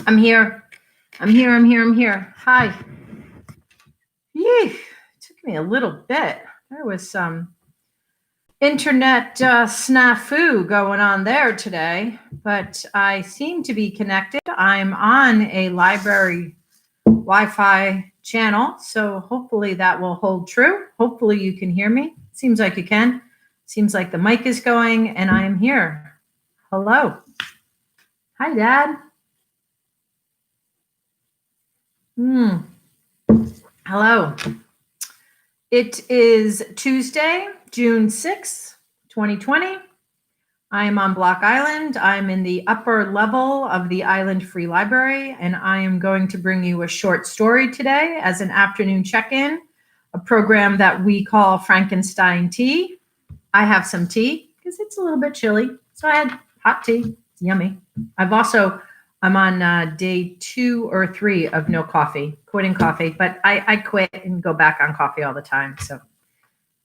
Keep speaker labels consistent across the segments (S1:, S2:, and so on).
S1: I'm here. I'm here. Hi. Yee. It took me a little bit. There was some internet snafu going on there today, but I seem to be connected. I'm on a library Wi Fi channel, so hopefully that will hold true. Hopefully you can hear me. Seems like you can. Seems like the mic is going, and I am here. Hello. Hi, Dad. Hmm. Hello. It is Tuesday, June 6th, 2020. I am on Block Island. I'm in the upper level of the Island Free Library, and I am going to bring you a short story today as an afternoon check-in, a program that we call Frankenstein Tea. I have some tea because it's a little bit chilly, so I had hot tea. It's yummy. I'm on day 2 or 3 of no coffee, quitting coffee, but I quit and go back on coffee all the time. So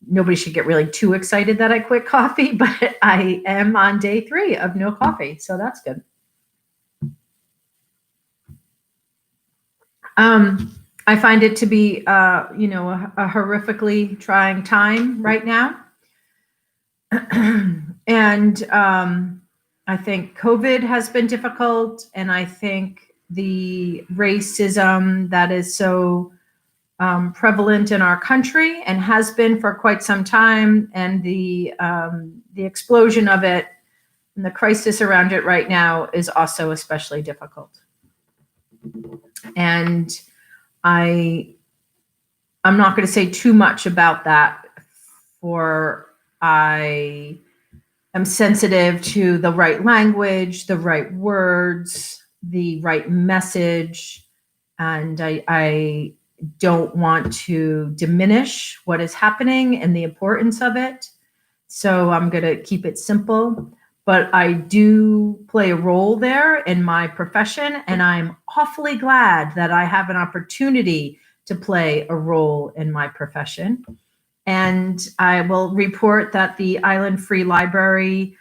S1: nobody should get really too excited that I quit coffee, but I am on day 3 of no coffee. So that's good. I find it to be, a horrifically trying time right now. And I think COVID has been difficult, and I think the racism that is so prevalent in our country and has been for quite some time, and the explosion of it and the crisis around it right now is also especially difficult. And I'm not going to say too much about that, for I am sensitive to the right language, the right words, the right message, and I don't want to diminish what is happening and the importance of it. So I'm going to keep it simple, but I do play a role there in my profession, and I'm awfully glad that I have an opportunity to play a role in my profession. And I will report that the Island Free Library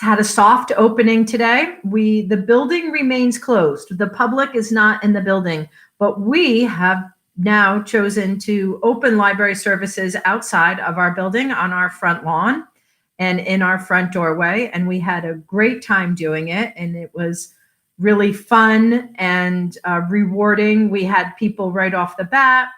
S1: had a soft opening today. The building remains closed. The public is not in the building, but we have now chosen to open library services outside of our building on our front lawn and in our front doorway. And we had a great time doing it. And it was really fun and rewarding. We had people right off the bat.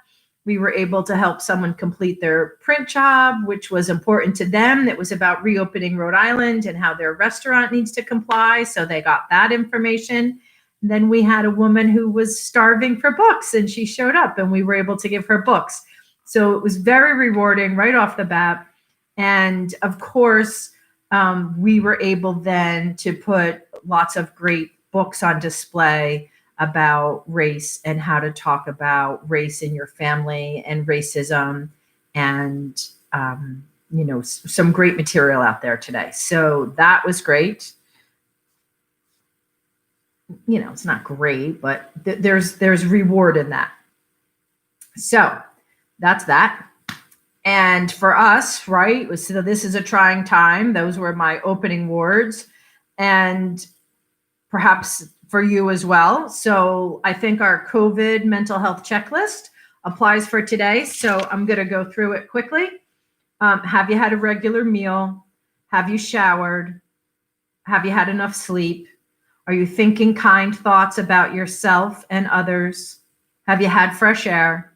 S1: We were able to help someone complete their print job, which was important to them. It was about reopening Rhode Island and how their restaurant needs to comply. So they got that information. And then we had a woman who was starving for books, and she showed up, and we were able to give her books. So it was very rewarding right off the bat. And of course, we were able then to put lots of great books on display about race and how to talk about race in your family and racism, and some great material out there today. So that was great. It's not great, but there's reward in that. So that's that. And for us, right, so this is a trying time. Those were my opening words, and perhaps for you as well. So I think our COVID mental health checklist applies for today. So I'm going to go through it quickly. Have you had a regular meal? Have you showered? Have you had enough sleep? Are you thinking kind thoughts about yourself and others? Have you had fresh air?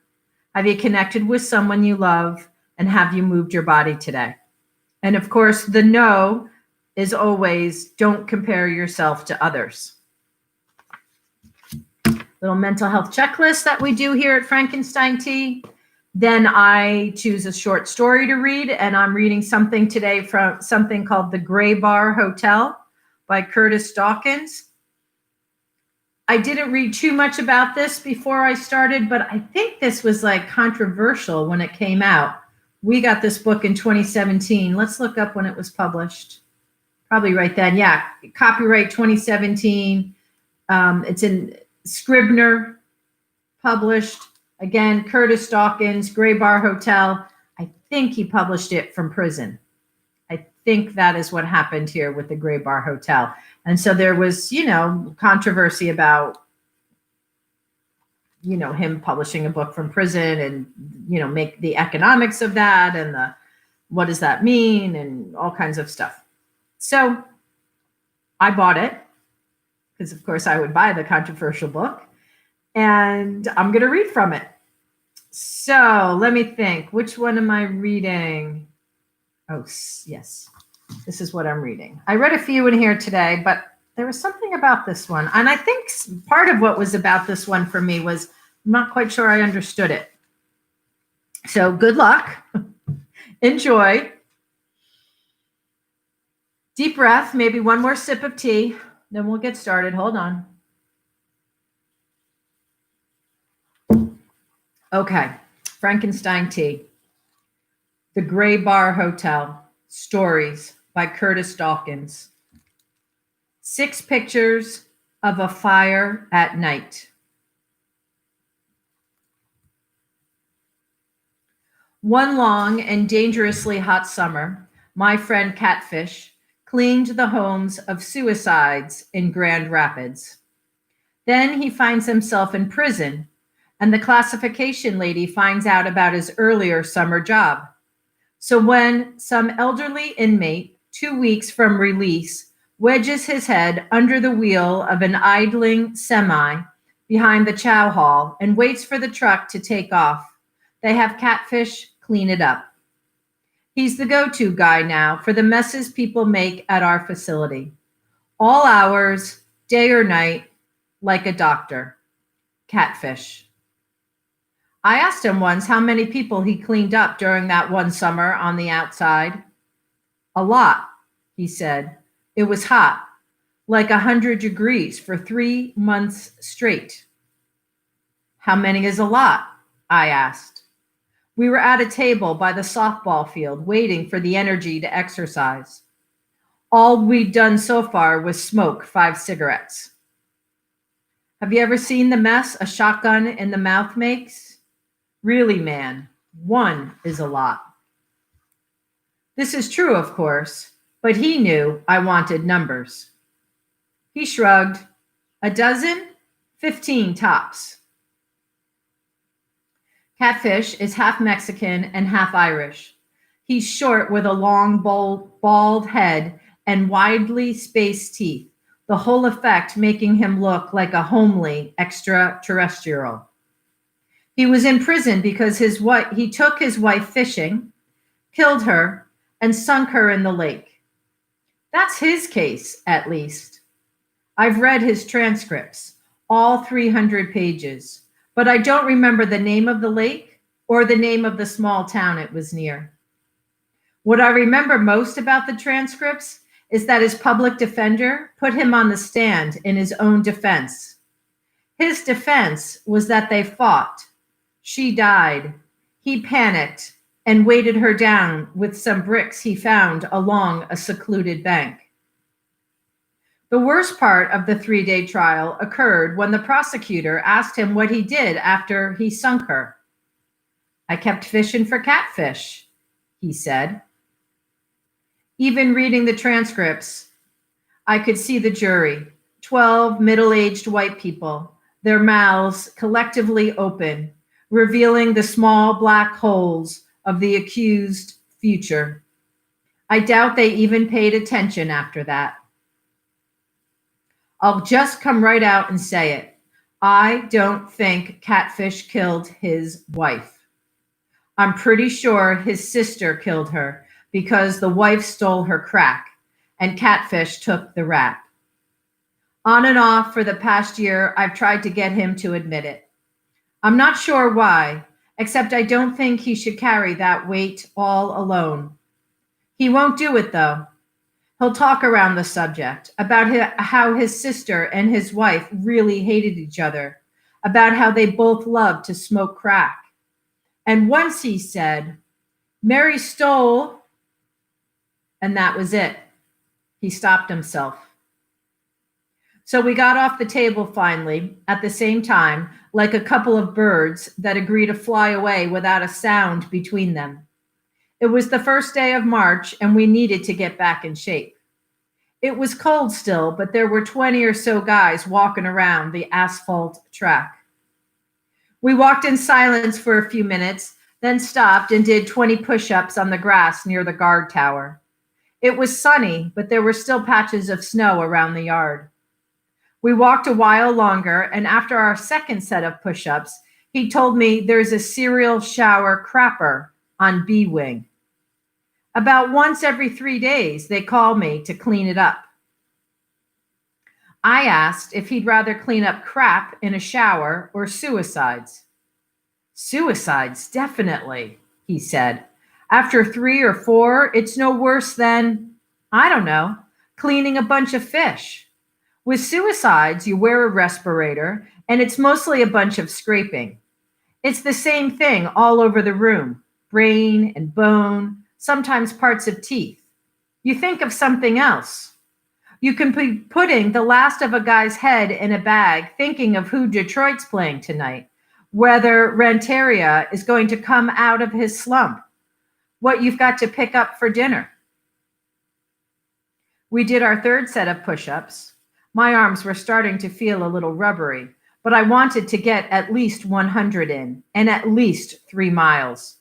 S1: Have you connected with someone you love? And have you moved your body today? And of course, the no is always don't compare yourself to others. Little mental health checklist that we do here at Frankenstein Tea. Then I choose a short story to read, and I'm reading something today from something called The Gray Bar Hotel by Curtis Dawkins. I didn't read too much about this before I started, but I think this was like controversial when it came out. We got this book in 2017. Let's look up when it was published. Probably right then. Yeah, copyright 2017. It's in Scribner, published. Again, Curtis Dawkins, Gray Bar Hotel. I think he published it from prison. I think that is what happened here with the Gray Bar Hotel. And so there was, controversy about, him publishing a book from prison and, make the economics of that and what does that mean and all kinds of stuff. So I bought it because, of course, I would buy the controversial book, and I'm going to read from it. So let me think. Which one am I reading? Oh, yes. This is what I'm reading. I read a few in here today, but there was something about this one. And I think part of what was about this one for me was I'm not quite sure I understood it. So good luck. Enjoy. Deep breath, maybe one more sip of tea, then we'll get started. Hold on. Okay, Frankenstein Tea. The Gray Bar Hotel, Stories by Curtis Dawkins. 6 pictures of a fire at night. One long and dangerously hot summer, my friend Catfish cleaned the homes of suicides in Grand Rapids. Then he finds himself in prison, and the classification lady finds out about his earlier summer job. So when some elderly inmate, 2 weeks from release, wedges his head under the wheel of an idling semi behind the chow hall and waits for the truck to take off, they have Catfish clean it up. He's the go-to guy now for the messes people make at our facility. All hours, day or night, like a doctor. Catfish. I asked him once how many people he cleaned up during that one summer on the outside. A lot, he said. It was hot, like 100 degrees for 3 months straight. How many is a lot? I asked. We were at a table by the softball field waiting for the energy to exercise. All we'd done so far was smoke 5 cigarettes. Have you ever seen the mess a shotgun in the mouth makes? Really, man, 1 is a lot. This is true, of course, but he knew I wanted numbers. He shrugged. 12? 15 tops. Catfish is half Mexican and half Irish. He's short with a long, bald head and widely spaced teeth, the whole effect making him look like a homely extraterrestrial. He was in prison because he took his wife fishing, killed her, and sunk her in the lake. That's his case, at least. I've read his transcripts, all 300 pages. But I don't remember the name of the lake or the name of the small town it was near. What I remember most about the transcripts is that his public defender put him on the stand in his own defense. His defense was that they fought. She died. He panicked and weighted her down with some bricks he found along a secluded bank. The worst part of the 3-day trial occurred when the prosecutor asked him what he did after he sunk her. I kept fishing for catfish, he said. Even reading the transcripts, I could see the jury, 12 middle-aged white people, their mouths collectively open, revealing the small black holes of the accused future. I doubt they even paid attention after that. I'll just come right out and say it. I don't think Catfish killed his wife. I'm pretty sure his sister killed her because the wife stole her crack and Catfish took the rap. On and off for the past year, I've tried to get him to admit it. I'm not sure why, except I don't think he should carry that weight all alone. He won't do it, though. He'll talk around the subject, about how his sister and his wife really hated each other, about how they both loved to smoke crack. And once he said, Mary stole, and that was it. He stopped himself. So we got off the table finally, at the same time, like a couple of birds that agree to fly away without a sound between them. It was the first day of March, and we needed to get back in shape. It was cold still, but there were 20 or so guys walking around the asphalt track. We walked in silence for a few minutes, then stopped and did 20 push-ups on the grass near the guard tower. It was sunny, but there were still patches of snow around the yard. We walked a while longer, and after our second set of push-ups, he told me there's a cereal shower crapper on B Wing. About once every 3 days, they call me to clean it up. I asked if he'd rather clean up crap in a shower or suicides. Suicides, definitely, he said. After 3 or 4, it's no worse than, I don't know, cleaning a bunch of fish. With suicides, you wear a respirator, and it's mostly a bunch of scraping. It's the same thing all over the room, brain and bone, sometimes parts of teeth. You think of something else. You can be putting the last of a guy's head in a bag, thinking of who Detroit's playing tonight, whether Renteria is going to come out of his slump, what you've got to pick up for dinner. We did our third set of push-ups. My arms were starting to feel a little rubbery, but I wanted to get at least 100 in, and at least 3 miles.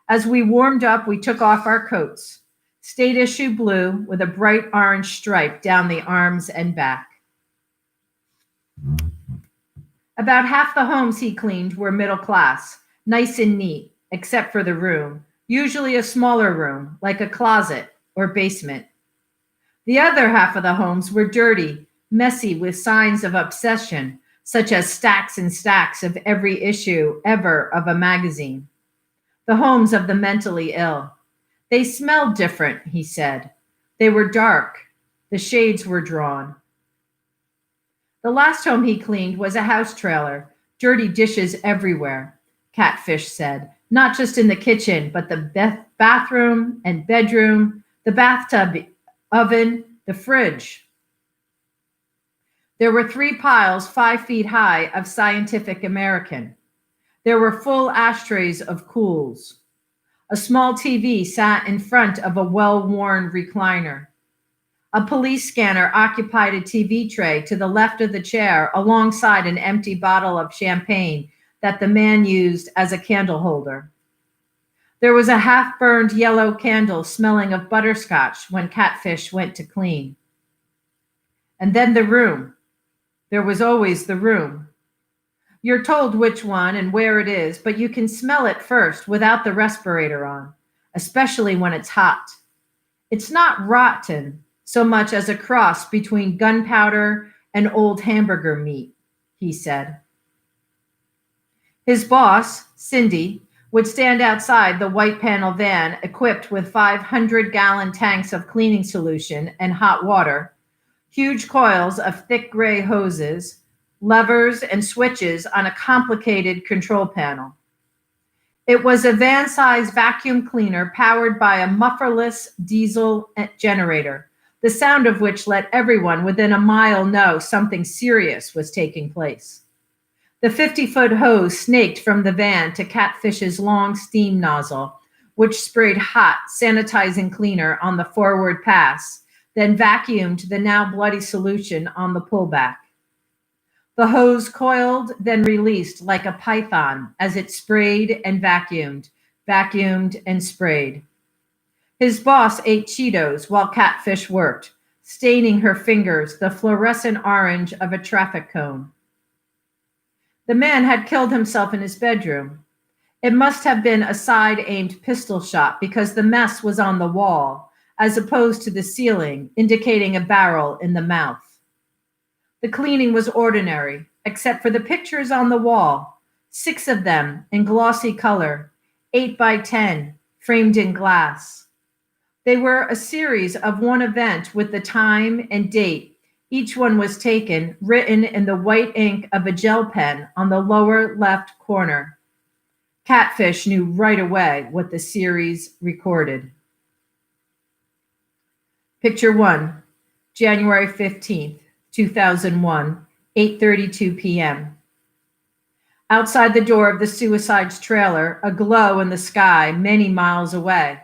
S1: As we warmed up, we took off our coats, state issue blue with a bright orange stripe down the arms and back. About half the homes he cleaned were middle class, nice and neat, except for the room, usually a smaller room, like a closet or basement. The other half of the homes were dirty, messy with signs of obsession, such as stacks and stacks of every issue ever of a magazine. The homes of the mentally ill. They smelled different, he said. They were dark. The shades were drawn. The last home he cleaned was a house trailer, dirty dishes everywhere, Catfish said, not just in the kitchen, but the bathroom and bedroom, the bathtub, oven, the fridge. There were 3 piles 5 feet high of Scientific American. There were full ashtrays of Cools. A small TV sat in front of a well-worn recliner. A police scanner occupied a TV tray to the left of the chair alongside an empty bottle of champagne that the man used as a candle holder. There was a half-burned yellow candle smelling of butterscotch when Catfish went to clean. And then the room. There was always the room. You're told which one and where it is, but you can smell it first without the respirator on, especially when it's hot. It's not rotten so much as a cross between gunpowder and old hamburger meat, he said. His boss, Cindy, would stand outside the white panel van equipped with 500-gallon tanks of cleaning solution and hot water, huge coils of thick gray hoses, levers, and switches on a complicated control panel. It was a van-sized vacuum cleaner powered by a mufflerless diesel generator, the sound of which let everyone within a mile know something serious was taking place. The 50-foot hose snaked from the van to Catfish's long steam nozzle, which sprayed hot, sanitizing cleaner on the forward pass, then vacuumed the now bloody solution on the pullback. The hose coiled, then released like a python as it sprayed and vacuumed and sprayed. His boss ate Cheetos while Catfish worked, staining her fingers the fluorescent orange of a traffic cone. The man had killed himself in his bedroom. It must have been a side-aimed pistol shot because the mess was on the wall, as opposed to the ceiling, indicating a barrel in the mouth. The cleaning was ordinary, except for the pictures on the wall, 6 of them in glossy color, 8 by 10, framed in glass. They were a series of one event with the time and date. Each one was taken, written in the white ink of a gel pen on the lower left corner. Catfish knew right away what the series recorded. Picture 1, January 15th, 2001, 8:32 p.m. Outside the door of the suicide's trailer, a glow in the sky many miles away.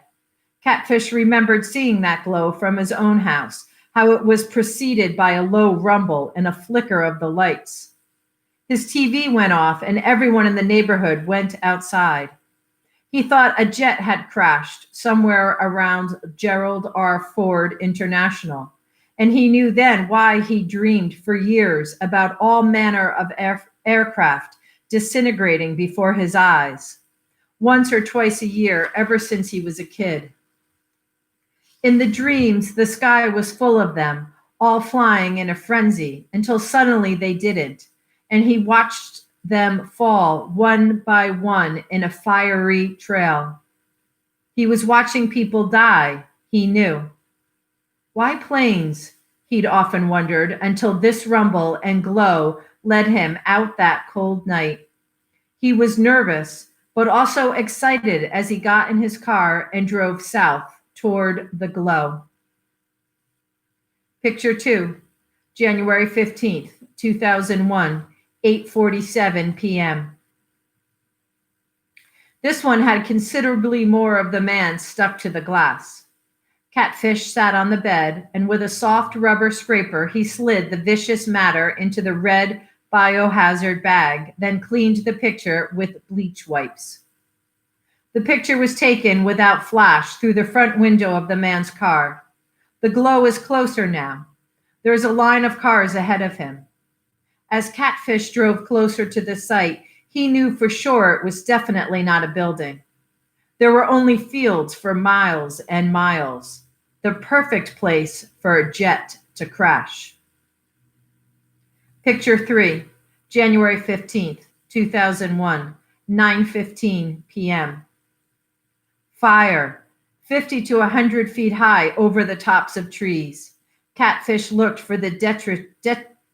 S1: Catfish remembered seeing that glow from his own house, how it was preceded by a low rumble and a flicker of the lights. His TV went off and everyone in the neighborhood went outside. He thought a jet had crashed somewhere around Gerald R. Ford International, and he knew then why he dreamed for years about all manner of aircraft disintegrating before his eyes, once or twice a year ever since he was a kid. In the dreams, the sky was full of them, all flying in a frenzy, until suddenly they didn't, and he watched them fall one by one in a fiery trail. He was watching people die, he knew. Why planes? He'd often wondered, until this rumble and glow led him out that cold night. He was nervous, but also excited as he got in his car and drove south toward the glow. Picture 2, January 15th, 2001, 8:47 p.m. This one had considerably more of the man stuck to the glass. Catfish sat on the bed, and with a soft rubber scraper, he slid the vicious matter into the red biohazard bag, then cleaned the picture with bleach wipes. The picture was taken without flash through the front window of the man's car. The glow is closer now. There is a line of cars ahead of him. As Catfish drove closer to the site, he knew for sure it was definitely not a building. There were only fields for miles and miles. The perfect place for a jet to crash. Picture 3, January 15th, 2001, 9:15 p.m. Fire, 50 to 100 feet high over the tops of trees. Catfish looked for the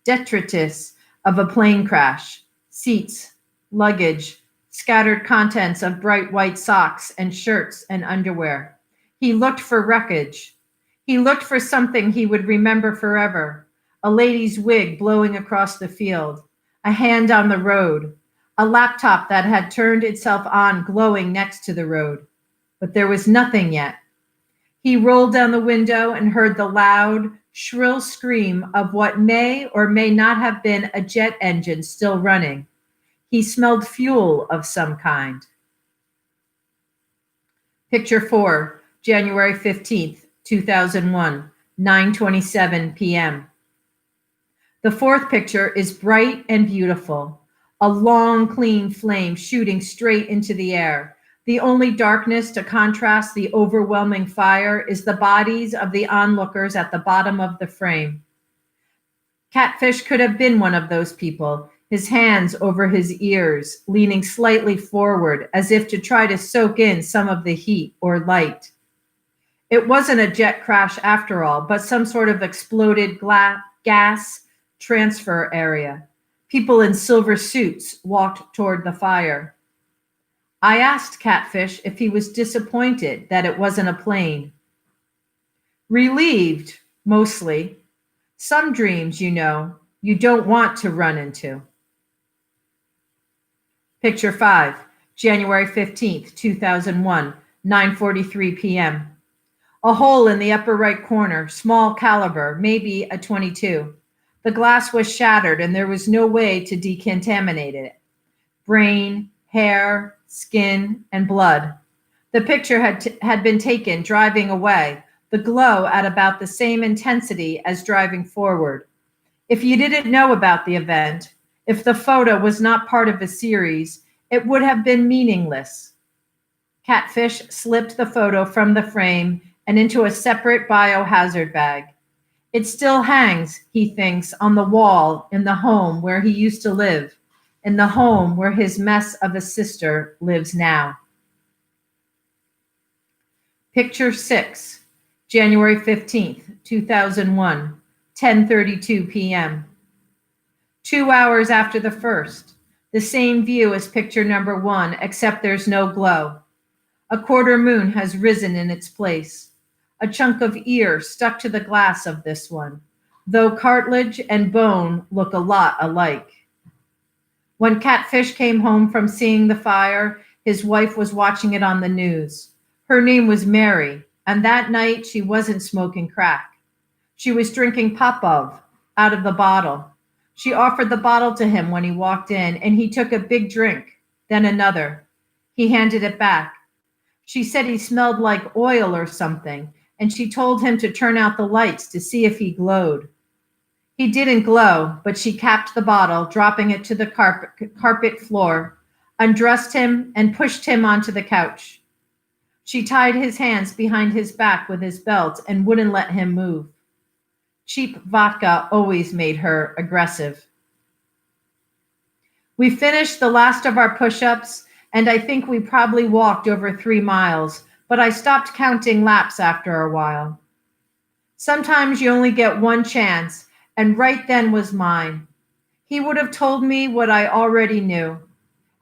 S1: detritus of a plane crash, seats, luggage, scattered contents of bright white socks and shirts and underwear. He looked for wreckage. He looked for something he would remember forever. A lady's wig blowing across the field, a hand on the road, a laptop that had turned itself on glowing next to the road. But there was nothing yet. He rolled down the window and heard the loud, shrill scream of what may or may not have been a jet engine still running. He smelled fuel of some kind. Picture 4, January 15th, 2001, 9:27 p.m. The fourth picture is bright and beautiful, a long, clean flame shooting straight into the air. The only darkness to contrast the overwhelming fire is the bodies of the onlookers at the bottom of the frame. Catfish could have been one of those people, his hands over his ears, leaning slightly forward as if to try to soak in some of the heat or light. It wasn't a jet crash after all, but some sort of exploded gas transfer area. People in silver suits walked toward the fire. I asked Catfish if he was disappointed that it wasn't a plane. Relieved, mostly. Some dreams, you know, you don't want to run into. Picture 5, January 15th, 2001, 9:43 p.m. A hole in the upper right corner, small caliber, maybe a .22. The glass was shattered and there was no way to decontaminate it. Brain, hair, skin, and blood. The picture had been taken driving away, the glow at about the same intensity as driving forward. If you didn't know about the event, if the photo was not part of a series, it would have been meaningless. Catfish slipped the photo from the frame and into a separate biohazard bag. It still hangs, he thinks, on the wall in the home where he used to live, in the home where his mess of a sister lives now. Picture 6, January 15th, 2001, 10:32 p.m. 2 hours after the first, the same view as picture number 1, except there's no glow. A quarter moon has risen in its place. A chunk of ear stuck to the glass of this one, though cartilage and bone look a lot alike. When Catfish came home from seeing the fire, his wife was watching it on the news. Her name was Mary, and that night she wasn't smoking crack. She was drinking Popov out of the bottle. She offered the bottle to him when he walked in, and he took a big drink, then another. He handed it back. She said he smelled like oil or something, and she told him to turn out the lights to see if he glowed. He didn't glow, but she capped the bottle, dropping it to the carpet floor, undressed him, and pushed him onto the couch. She tied his hands behind his back with his belt and wouldn't let him move. Cheap vodka always made her aggressive. We finished the last of our push-ups, and I think we probably walked over 3 miles, but I stopped counting laps after a while. Sometimes you only get one chance, and right then was mine. He would have told me what I already knew.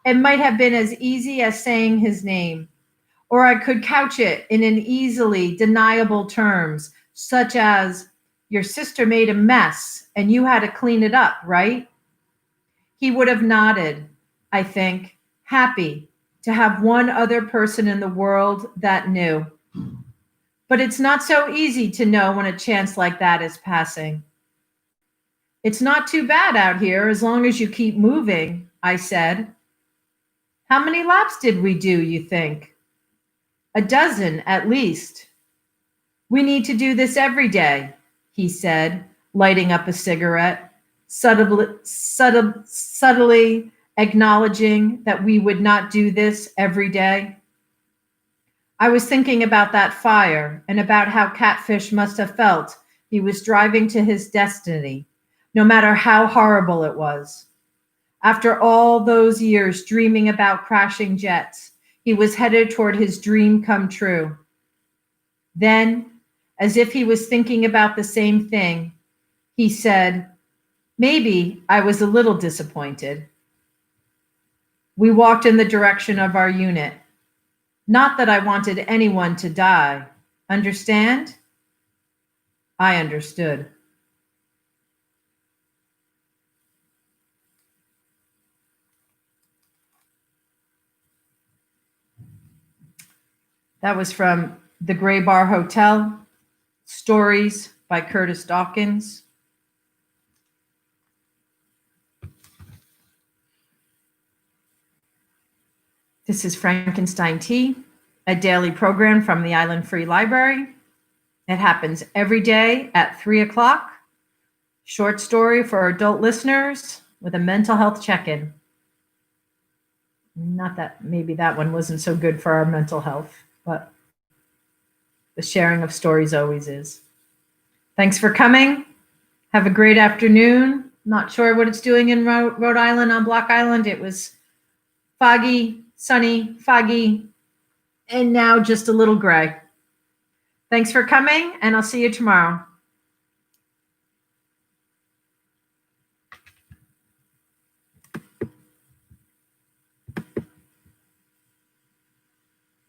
S1: It might have been as easy as saying his name, or I could couch it in an easily deniable terms, such as, "Your sister made a mess, and you had to clean it up, right?" He would have nodded, I think, happy to have one other person in the world that knew. But it's not so easy to know when a chance like that is passing. "It's not too bad out here as long as you keep moving," I said. "How many laps did we do, you think?" "A dozen, at least." "We need to do this every day," he said, lighting up a cigarette, subtly acknowledging that we would not do this every day. I was thinking about that fire and about how Catfish must have felt he was driving to his destiny, no matter how horrible it was. After all those years dreaming about crashing jets, he was headed toward his dream come true. Then, as if he was thinking about the same thing, he said, "Maybe I was a little disappointed." We walked in the direction of our unit. Not that I wanted anyone to die. Understand? I understood. That was from The Gray Bar Hotel, Stories by Curtis Dawkins. This is Frankenstein Tea, a daily program from the Island Free Library. It happens every day at 3 o'clock. Short story for adult listeners with a mental health check-in. Not that maybe that one wasn't so good for our mental health, but the sharing of stories always is. Thanks for coming. Have a great afternoon. Not sure what it's doing in Rhode Island on Block Island. It was foggy, sunny, foggy, and now just a little gray. Thanks for coming, and I'll see you tomorrow.